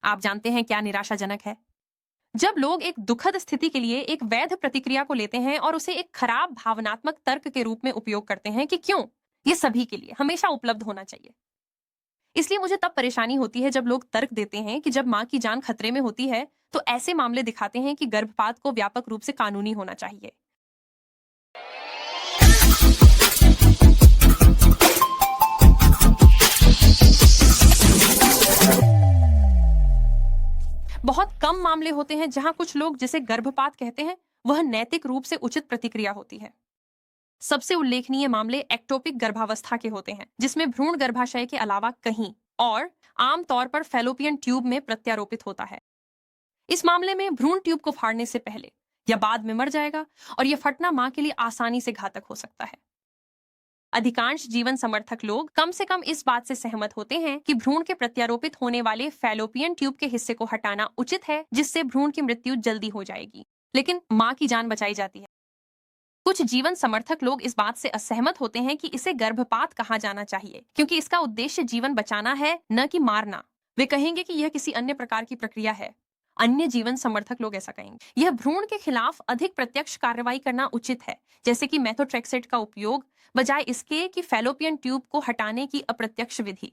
आप जानते हैं क्या निराशाजनक है? जब लोग एक दुखद स्थिति के लिए एक वैध प्रतिक्रिया को लेते हैं और उसे एक खराब भावनात्मक तर्क के रूप में उपयोग करते हैं कि क्यों ये सभी के लिए हमेशा उपलब्ध होना चाहिए। इसलिए मुझे तब परेशानी होती है जब लोग तर्क देते हैं कि जब मां की जान खतरे में होती है तो ऐसे मामले दिखाते हैं कि गर्भपात को व्यापक रूप से कानूनी होना चाहिए। बहुत कम मामले होते हैं जहां कुछ लोग जिसे गर्भपात कहते हैं वह नैतिक रूप से उचित प्रतिक्रिया होती है। सबसे उल्लेखनीय मामले एक्टोपिक गर्भावस्था के होते हैं, जिसमें भ्रूण गर्भाशय के अलावा कहीं और आमतौर पर फैलोपियन ट्यूब में प्रत्यारोपित होता है। इस मामले में भ्रूण ट्यूब को फाड़ने से पहले या बाद में मर जाएगा और यह फटना मां के लिए आसानी से घातक हो सकता है। अधिकांश जीवन समर्थक लोग कम से कम इस बात से सहमत होते हैं कि भ्रूण के प्रत्यारोपित होने वाले फैलोपियन ट्यूब के हिस्से को हटाना उचित है, जिससे भ्रूण की मृत्यु जल्दी हो जाएगी, लेकिन मां की जान बचाई जाती है। कुछ जीवन समर्थक लोग इस बात से असहमत होते हैं कि इसे गर्भपात कहा जाना चाहिए, क्योंकि इसका उद्देश्य जीवन बचाना है, न कि मारना। वे कहेंगे कि यह किसी अन्य प्रकार की प्रक्रिया है। अन्य जीवन समर्थक लोग ऐसा कहेंगे। यह भ्रूण के खिलाफ अधिक प्रत्यक्ष कार्रवाई करना उचित है, जैसे कि मेथोट्रेक्सेट का उपयोग, बजाय इसके कि फैलोपियन ट्यूब को हटाने की अप्रत्यक्ष विधि।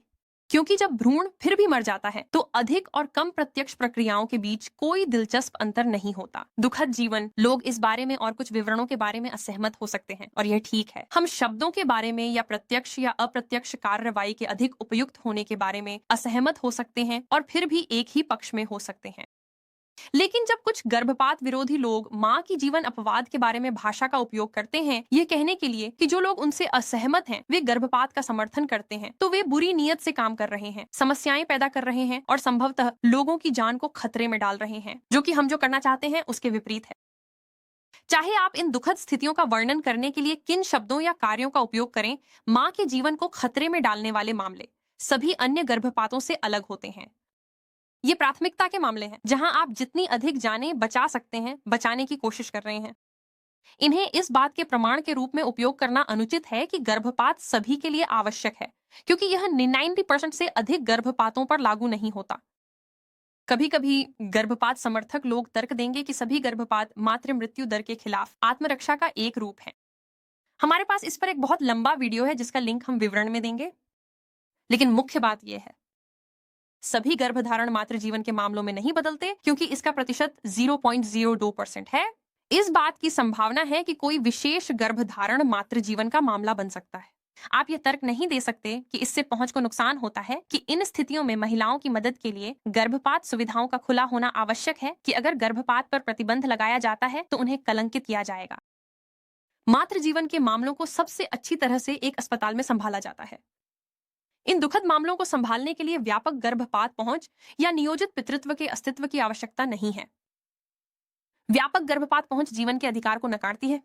क्योंकि जब भ्रूण फिर भी मर जाता है तो अधिक और कम प्रत्यक्ष प्रक्रियाओं के बीच कोई दिलचस्प अंतर नहीं होता। दुखद जीवन लोग इस बारे में और कुछ विवरणों के बारे में असहमत हो सकते हैं, और यह ठीक है। हम शब्दों के बारे में या प्रत्यक्ष या अप्रत्यक्ष कार्रवाई के अधिक उपयुक्त होने के बारे में असहमत हो सकते हैं और फिर भी एक ही पक्ष में हो सकते हैं। लेकिन जब कुछ गर्भपात विरोधी लोग मां की जीवन अपवाद के बारे में भाषा का उपयोग करते हैं, ये कहने के लिए कि जो लोग उनसे असहमत हैं वे गर्भपात का समर्थन करते हैं, तो वे बुरी नीयत से काम कर रहे हैं, समस्याएं पैदा कर रहे हैं और संभवतः लोगों की जान को खतरे में डाल रहे हैं, जो कि हम जो करना चाहते हैं उसके विपरीत है। चाहे आप इन दुखद स्थितियों का वर्णन करने के लिए किन शब्दों या कार्यों का उपयोग करें, मां के जीवन को खतरे में डालने वाले मामले सभी अन्य गर्भपातों से अलग होते हैं। ये प्राथमिकता के मामले हैं जहां आप जितनी अधिक जानें बचा सकते हैं, बचाने की कोशिश कर रहे हैं। इन्हें इस बात के प्रमाण के रूप में उपयोग करना अनुचित है कि गर्भपात सभी के लिए आवश्यक है, क्योंकि यह 99% से अधिक गर्भपातों पर लागू नहीं होता। कभी कभी गर्भपात समर्थक लोग तर्क देंगे कि सभी गर्भपात मातृ मृत्यु दर के खिलाफ आत्मरक्षा का एक रूप है। हमारे पास इस पर एक बहुत लंबा वीडियो है जिसका लिंक हम विवरण में देंगे। लेकिन मुख्य बात यह है, सभी गर्भधारण मातृ जीवन के मामलों में नहीं बदलते, क्योंकि इसका प्रतिशत 0.02% है। इस बात की संभावना है कि कोई विशेष गर्भधारण मातृ जीवन का मामला बन सकता है। आप यह तर्क नहीं दे सकते कि इससे पहुंच को नुकसान होता है कि इन स्थितियों में महिलाओं की मदद के लिए गर्भपात सुविधाओं का खुला होना आवश्यक है, कि अगर गर्भपात पर प्रतिबंध लगाया जाता है तो उन्हें कलंकित किया जाएगा। मातृ जीवन के मामलों को सबसे अच्छी तरह से एक अस्पताल में संभाला जाता है। इन दुखद मामलों को संभालने के लिए व्यापक गर्भपात पहुंच या नियोजित पितृत्व के अस्तित्व की आवश्यकता नहीं है। व्यापक गर्भपात पहुंच जीवन के अधिकार को नकारती है।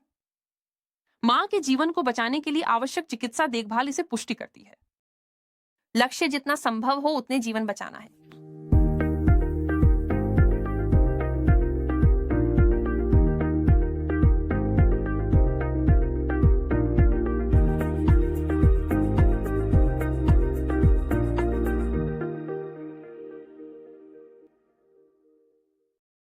मां के जीवन को बचाने के लिए आवश्यक चिकित्सा देखभाल इसे पुष्टि करती है। लक्ष्य जितना संभव हो उतने जीवन बचाना है।